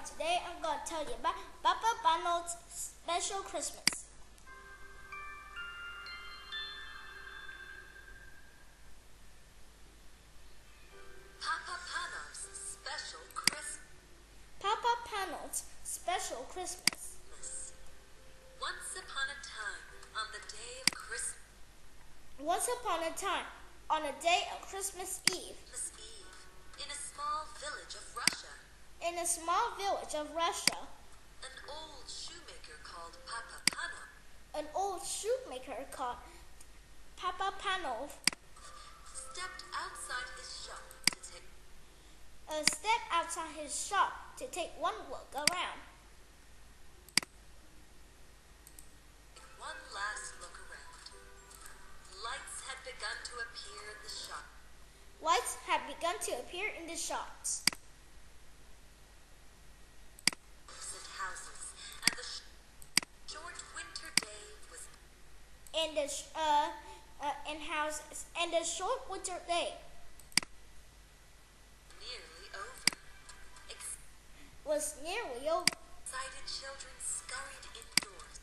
today I'm going to tell you about Papa Panel's Special Christmas. Papa Panel's Special Christmas. Papa Panel's Special Christmas. Once upon a time, on the day of Christmas. Once upon a time, on the day of Christmas Eve. In a small village of Russia. In a small village of Russia. An old shoemaker called Papa Panel. An old shoemaker called Papa Panel stepped outside his shop to take one look around. One last look around. Lights had begun to appear in the shop. Lights had begun to appear in the shops. And houses, and the short winter day was. And the short winter day was nearly over. Excited children scurried indoors.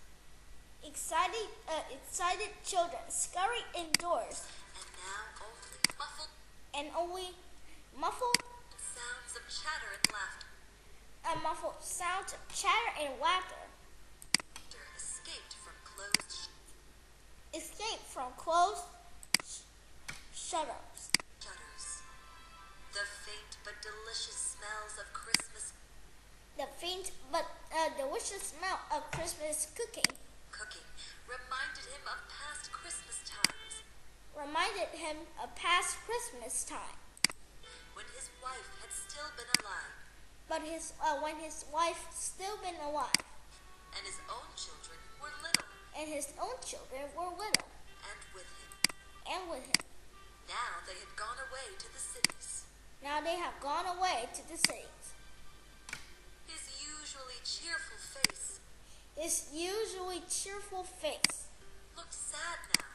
Excited children scurried indoors. And now only muffled sounds of chatter and laughter. Escaped from closed shutters. The faint but delicious smells of Christmas. The faint but delicious smell of Christmas cooking reminded him of past Christmas times. When his wife had still been alive. When his wife still been alive. And his own children were little. And with him. Now they had gone away to the cities. His usually cheerful face looked sad now.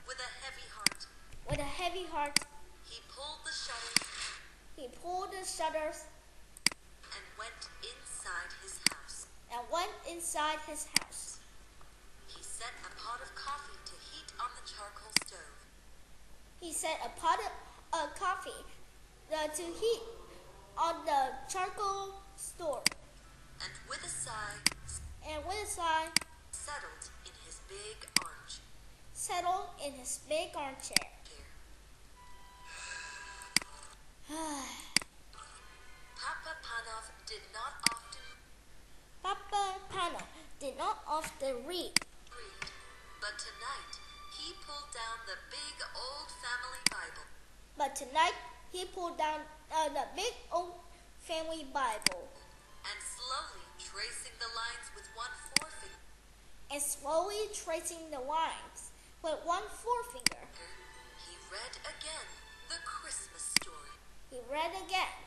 With a heavy heart. He pulled the shutters. And went inside his house. He set a pot of coffee to heat on the charcoal stove. And with a sigh, settled in his big armchair. Papa Panel did not often read. But tonight he pulled down the big old family Bible. And slowly tracing the lines with one forefinger. He read again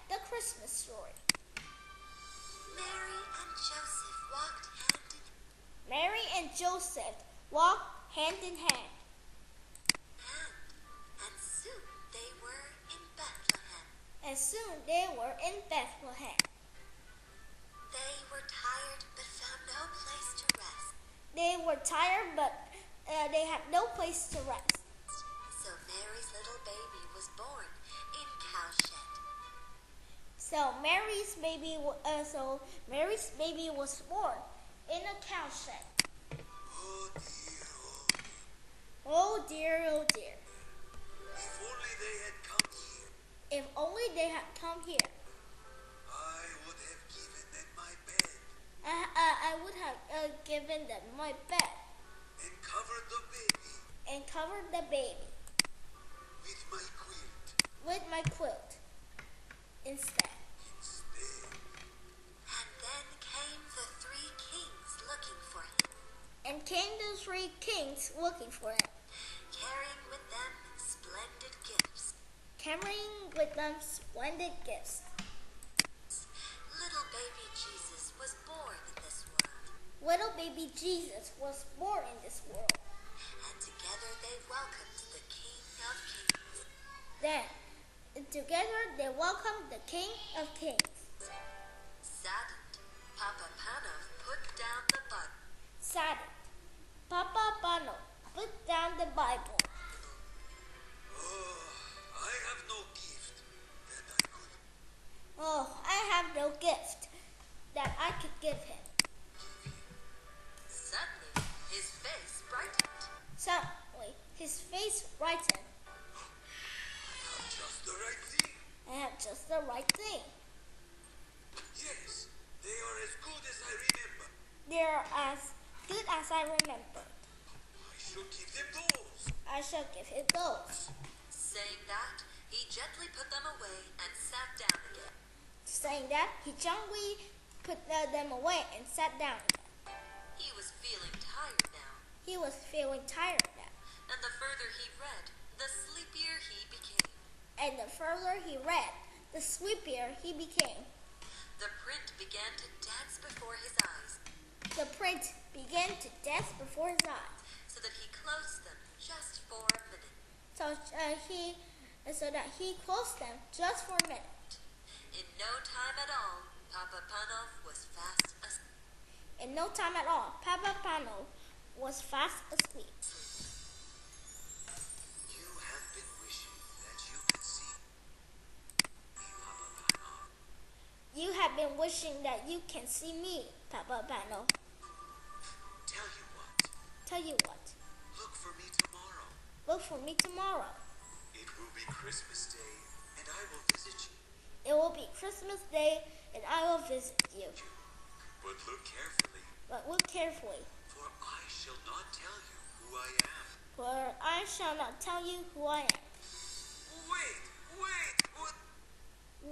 the Christmas story. Mary and Joseph walked hand in hand. And soon they were in Bethlehem. They were tired but found no place to rest. They had no place to rest. So Mary's little baby was born in cowshed. Mary's baby was born in a cowshed. Oh dear. If only they had come here. I would have given them my bed. And covered the baby. With my quilt. Instead. And then came the three kings looking for him. Carrying with them splendid gifts. Little baby Jesus was born in this world. And together they welcomed the King of Kings. Together they welcomed the King of Kings. Saddened, Papa Panov put down the Bible. Saddened, Papa Panov put down the Bible. Oh, I have no gift that I could. Oh, I have no gift that I could give him. Suddenly, his face brightened. Suddenly, his face brightened. I have just the right thing. I have just the right thing. Yes, they are as good as I remember. They're as good as I remember. I should give them those. I shall give him those. Saying that, he gently put them away and sat down again. Saying that, he gently put them away and sat down again. He was feeling tired now. He was feeling tired now. And the further he read, the sleepier he became. And the further he read, the sleepier he became. The print began to dance before his eyes. The print began to dance before his eyes. So that he closed them just for a minute. So that he closed them just for a minute. In no time at all, Papa Panov was fast asleep. In no time at all, Papa Panov was fast asleep. You have been wishing that you could see me, Papa Panov. You have been wishing that you can see me, Papa Panov. Tell you what, Tell you what, look for me tomorrow. look for me tomorrow. It will be Christmas Day, and I will visit you. It will be Christmas Day, and I will visit you. But look carefully, But look carefully, for I shall not tell you who I am. for I shall not tell you who I am.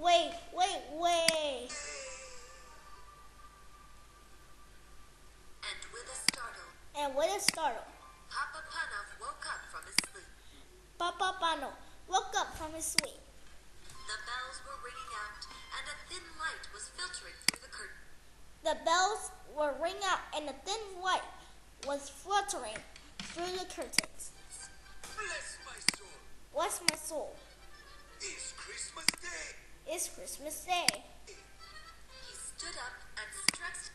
Wait, what? Wait. And with a startle, Papa Panov woke up from his sleep. Papa Panov woke up from his sleep. The bells were ringing out, and a thin light was filtering through the curtain. The bells were ringing out, and a thin light was fluttering through the curtains. Bless my soul. Bless my soul. It's Christmas Day. It's Christmas Day. He stood up and stretched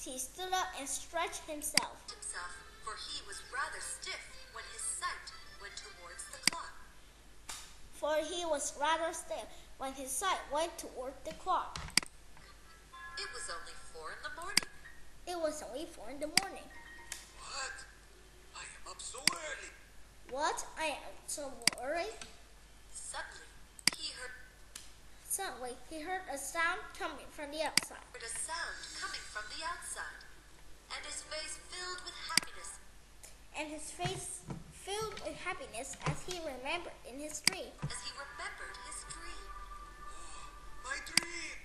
He stood up and stretched himself, for he was rather stiff when his sight went towards the clock. for he was rather stiff when his sight went toward the clock. It was only 4 in the morning. It was only 4 in the morning. What? I am up so early. What? I am so worried. Suddenly, he heard Suddenly, he heard a sound coming from the outside. a sound coming from the outside, and his face filled with happiness. And his face filled with happiness as he remembered in his dream. As he remembered his dream. My dream.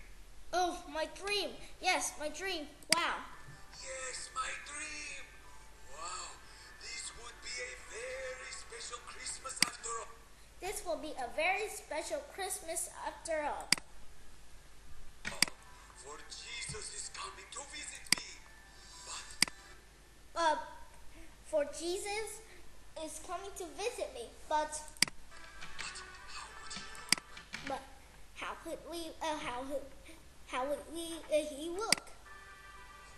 Oh, my dream. Yes, my dream. Wow. Yes, my dream. Wow, this would be a very special Christmas after all. This will be a very special Christmas after all. For Jesus is coming to visit me. For Jesus is coming to visit me, but how would he look?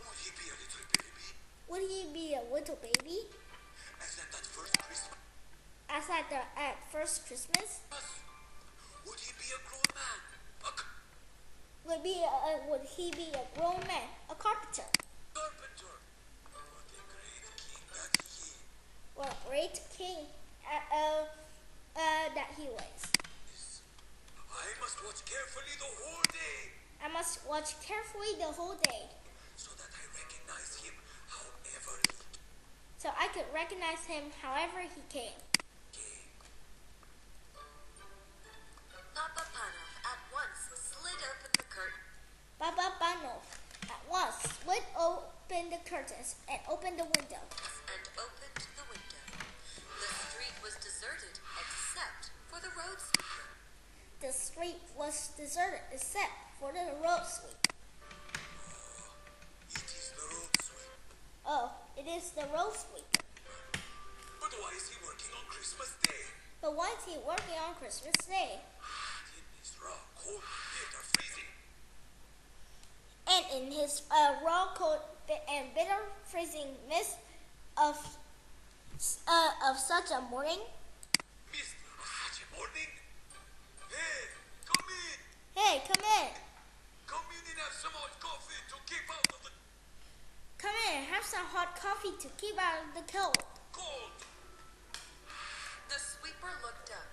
Would he be a little baby? Would he be a little baby? As at that first Christmas? As at first Christmas? Would he be a grown man? Would he be a grown man, a carpenter? Carpenter? What a great king that he is. What a great king that he was. I must watch carefully the whole day. I must watch carefully the whole day, So that I recognize him however he so I could recognize him however he came. came. Papa Panov at once slid open the curtain. Papa Panov at once split open the curtains and opened the window. And opened the window. The street was deserted except for the road sweeper. The street was deserted except for the road sweeper. It is the road sweep. Oh, it is the road sweeper. But why is he working on Christmas Day? But why is he working on Christmas Day? In this raw, cold, bitter, freezing. in his raw coat and bitter freezing mist of such a morning. Mist of such a morning? Hey, come in! Hey, come in. Come in and have some hot coffee to keep out of the Come in, have some hot coffee to keep out of the cold. cold. The sweeper looked up,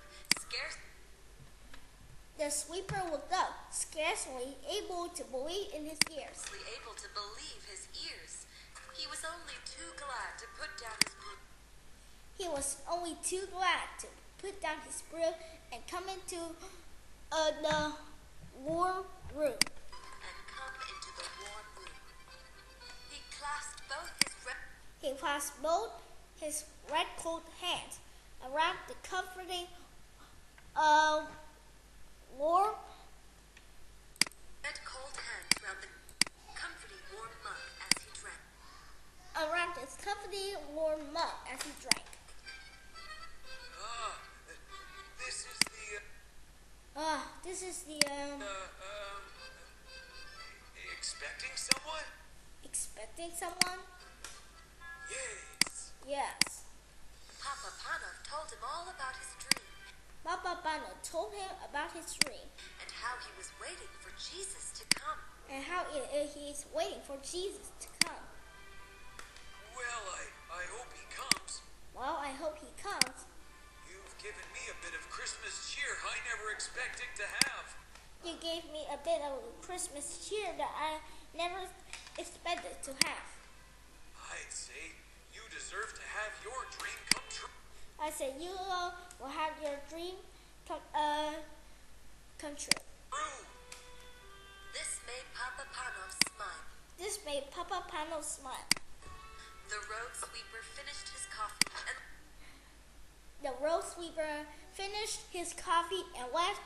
The sweeper looked up, scarcely able to believe in his ears. able to believe his ears. He was only too glad to put down his broom. He was only too glad to put down his broom and come into the warm room. And come into the warm room. He clasped both his red coat hands around the comforting, warm, red cold hands round the comforting warm mug as he drank. around his comforting warm mug as he drank. Ah, this is the, This is the expecting someone? expecting someone. Yes. Yes. Papa Panov told him all about his dream Papa Bano told him about his dream and how he was waiting for Jesus to come. and how he's waiting for Jesus to come. Well, I hope he comes. Well, I hope he comes. You've given me a bit of Christmas cheer I never expected to have. You gave me a bit of Christmas cheer that I never expected to have. I'd say you deserve to have your dream come true. I said you will have your dream come true. True. This made Papa Panov smile. This made Papa Pano smile. The road sweeper finished his coffee and The road sweeper finished his coffee and left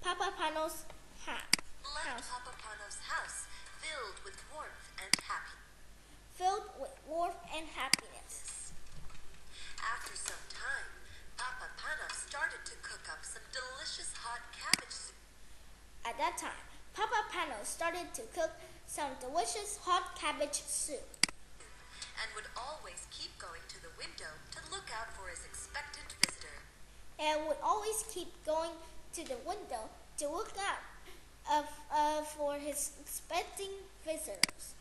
Papa Pano's left house Papa Panov's house filled with warmth and happiness. filled with warmth and happiness. After some time, Papa Panov started to cook up some delicious hot cabbage soup. At that time, Papa Pano started to cook some delicious hot cabbage soup And would always keep going to the window to look out for his expected visitor. and would always keep going to the window to look out for his expecting visitors.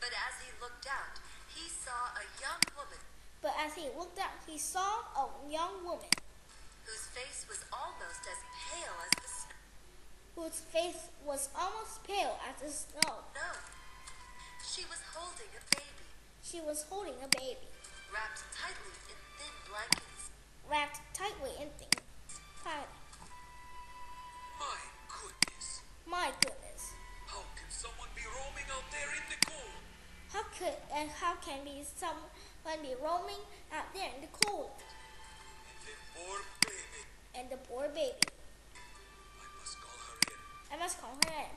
But as he looked out, he saw a young woman But as he looked out, he saw a young woman whose face was almost as pale as the snow. whose face was almost pale as the snow. She was holding a baby, She was holding a baby, wrapped tightly in thin blankets. wrapped tightly in things. My goodness. My goodness. How can someone be roaming out there in the cold? How can someone be roaming out there in the cold? And the poor baby. And the poor baby. I must call her in. I must call her in.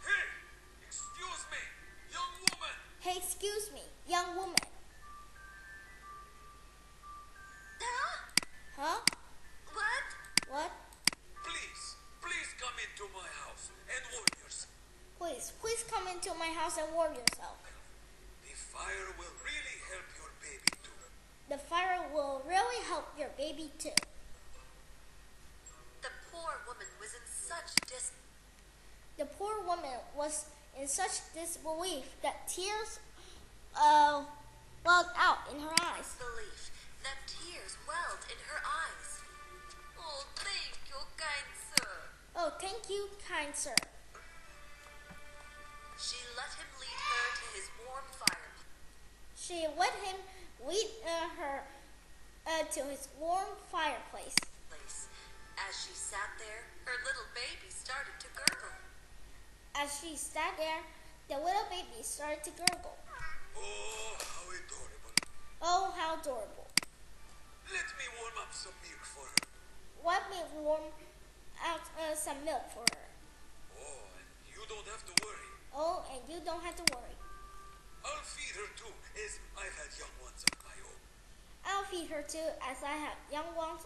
Hey! Excuse me! Young woman! Hey, excuse me, young woman. Huh? What? What? Please come into my house and warm yourself. Please come into my house and warm yourself. The fire will really help your baby too. The fire will really help your baby too. The poor woman was in such The poor woman was in such disbelief that tears welled out in her eyes. disbelief that tears welled in her eyes. Oh, thank you, kind sir. Oh, thank you, kind sir. She let him lead her to his warm fire. She let him lead her to his warm fireplace. As she sat there, her little baby started to gurgle. As she sat there, the little baby started to gurgle. Oh, how adorable. Oh, how adorable. Let me warm up some milk for her. Let me warm out some milk for her. Oh, and you don't have to worry. Oh, and you don't have to worry. I'll feed her too, as I've had young ones of my own. I'll feed her too, as I have young ones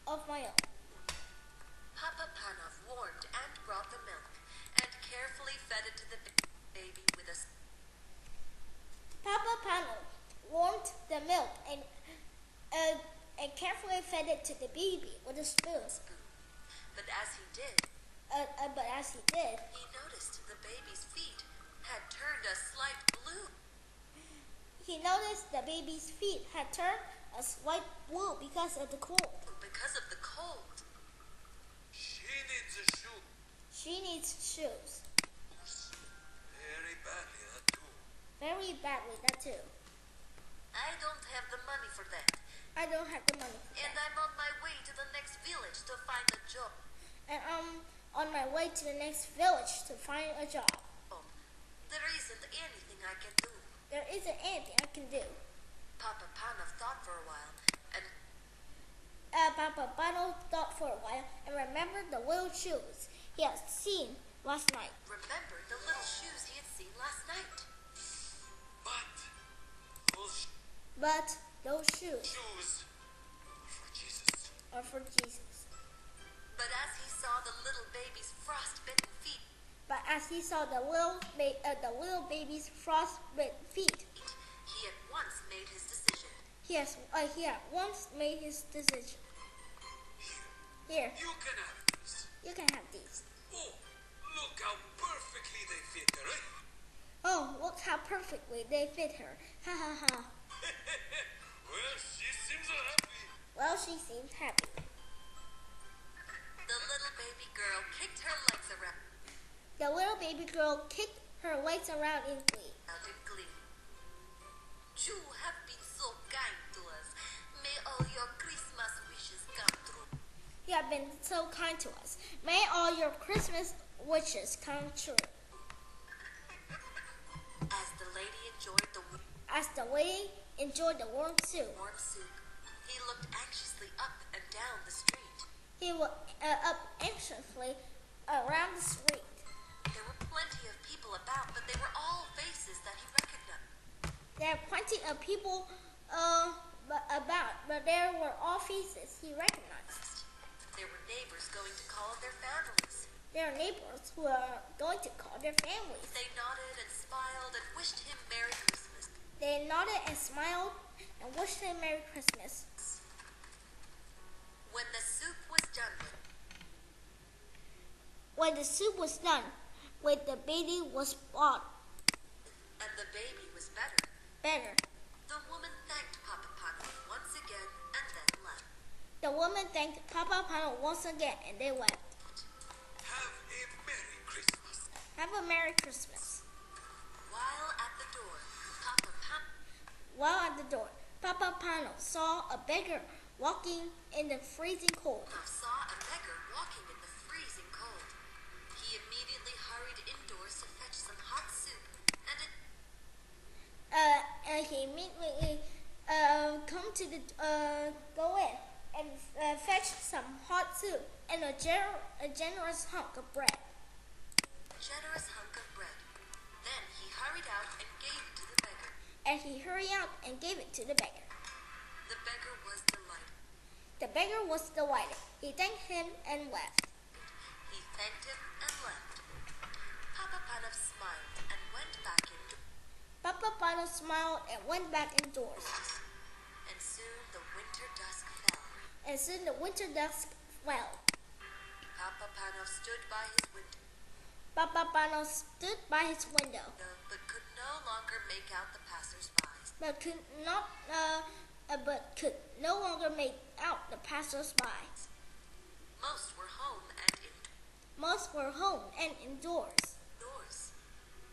of my own. Papa Panov warmed and brought the milk and carefully fed it to the baby with a spoon. But as he did, he noticed the baby's feet had turned a slight blue. He noticed the baby's feet had turned a slight blue because of the cold. Because of the cold. She needs a shoe. She needs shoes. Very badly, that too. Very badly, that too. I don't have the money for that. I don't have the money for And that. I'm on my way to the next village to find a job. And I'm on my way to the next village to find a job. There isn't anything I can do. There isn't anything I can do. Papa Panov thought for a while, and Papa Panov thought for a while and remembered the little shoes he had seen last night. remembered the little shoes he had seen last night. But those But those shoes shoes are for Jesus. are for Jesus. But as he saw the little baby's frostbitten feet, But as he saw the little baby's frostbitten feet, he at once made his decision. he had once made his decision. Here, Here, you can have these. you can have these. Oh, look how perfectly they fit her, eh? Oh, look how perfectly they fit her. Ha ha ha. Well, she seems happy. Well, she seemed happy. The little baby girl kicked her legs around The little baby girl kicked her legs around in glee. in glee. You have been so kind to us. May all your Christmas wishes come true. You have been so kind to us. May all your Christmas wishes come true. As the lady enjoyed the As the lady enjoyed the warm soup, warm soup, he looked anxiously up and down the street. he looked up anxiously around the street. There were plenty of people about, but they were all faces that he recognized. There are plenty of people about, but there were all faces he recognized. There were neighbors going to call their families. There are neighbors who are going to call their families. They nodded and smiled and wished him Merry Christmas. They nodded and smiled and wished him Merry Christmas. When the soup was done with, When the soup was done, when the baby was brought and the baby was better, better, the woman thanked Papa Panov once again and then left. the woman thanked Papa Panov once again and they left. Have a Merry Christmas. Have a Merry Christmas. While at the door, While at the door, Papa Panov saw a beggar walking in the freezing cold. saw a beggar walking in the freezing cold. He immediately hurried indoors to fetch some hot soup and He immediately go in and fetch some hot soup and a generous hunk of bread. a generous hunk of bread. Then he hurried out and gave it to the beggar. And he hurried out and gave it to the beggar. The beggar was delighted. The beggar was delighted. He thanked him and left. He thanked him and left. Papa Panov smiled and went back indoors. Papa Panov smiled and went back indoors. And soon the winter dusk fell. And soon the winter dusk fell. Papa Panov stood by his window, Papa Panov stood by his window, but could no longer make out the passers-by. but could no longer make out the passers-by. Most were home and Most were home and indoors. indoors.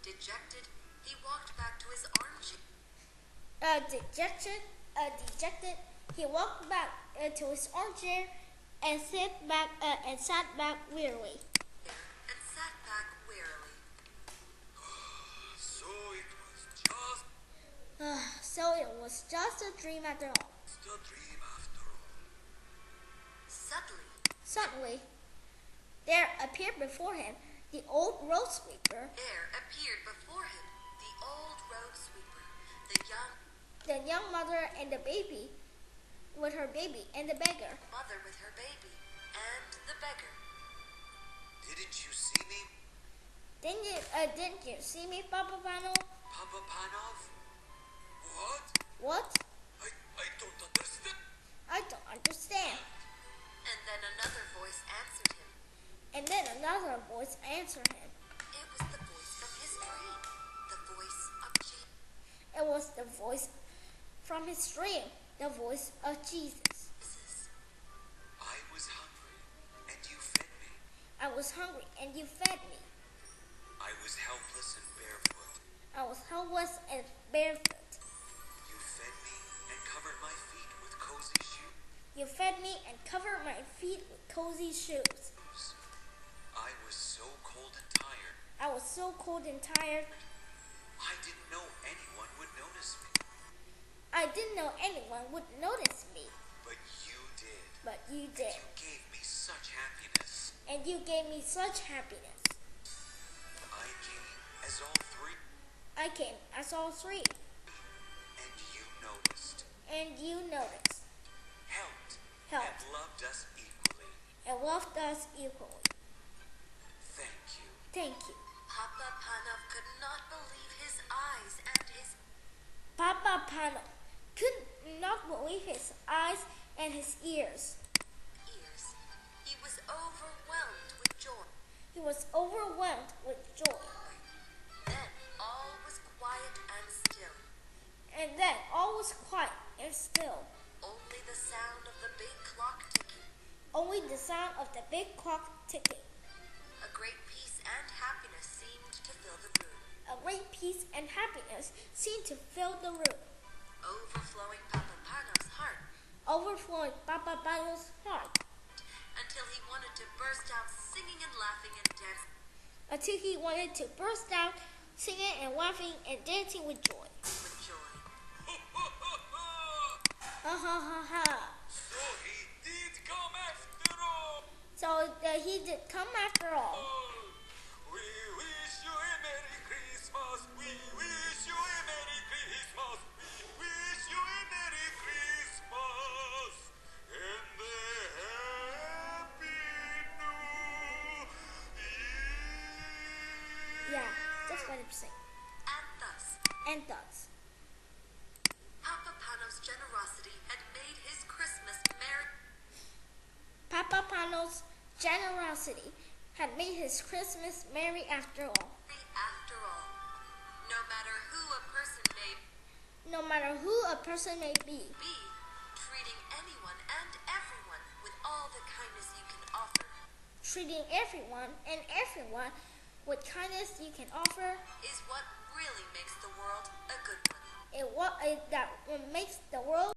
Dejected, he walked back to his armchair. Dejected, he walked back to his armchair and sat back wearily. And sat back wearily. So it was just So it was just a dream after all. a dream after all. Suddenly, there appeared before him the old road sweeper, There appeared before him the old road sweeper, the young mother and the baby, with her baby, and the beggar. mother with her baby, and the beggar. Didn't you see me, Didn't you see me, Papa Panov? Papa Panov? What? What? I don't understand. I don't understand. answer him. It was the voice from his dream. The voice of Jesus. It was the voice from his dream, the voice of Jesus. I was hungry, and you fed me. I was hungry, and you fed me. I was helpless and barefoot. I was helpless and barefoot. You fed me and covered my feet with cozy shoes. You fed me and covered my feet with cozy shoes. I was so cold and tired. I was so cold and tired. I didn't know anyone would notice me. I didn't know anyone would notice me. But you did. But you did. You gave me such happiness. And you gave me such happiness. I came as all three. I came as all three. And you noticed. And you noticed. Helped. Helped. And loved us equally. And loved us equally. Thank you. Thank you. Papa Panov could not believe his eyes and his Papa Panov could not believe his eyes and his ears. ears. He was overwhelmed with joy. He was overwhelmed with joy. Then all was quiet and still. And then all was quiet and still. Only the sound of the big clock ticking. Only the sound of the big clock ticking. A great peace and happiness seemed to fill the room. A great peace and happiness seemed to fill the room, Overflowing Papa Panov's heart overflowing Papa Panov's heart until he wanted to burst out singing and laughing and dancing until he wanted to burst out singing and laughing and dancing with joy. with joy. Ha ha ha ha. So he did come after all. So he did come after all. We wish you a Merry Christmas. We wish you a Merry Christmas. We wish you a Merry Christmas and a Happy New Year. Yeah, just let him sing. And thus, And thus, Papa Panov's generosity had made his Christmas merry. Papa Panov's generosity had made his Christmas merry after all. After all, no matter who a person may No matter who a person may be, treating anyone and everyone with all the kindness you can offer treating everyone and everyone with kindness you can offer is what really makes the world a good one. that makes the world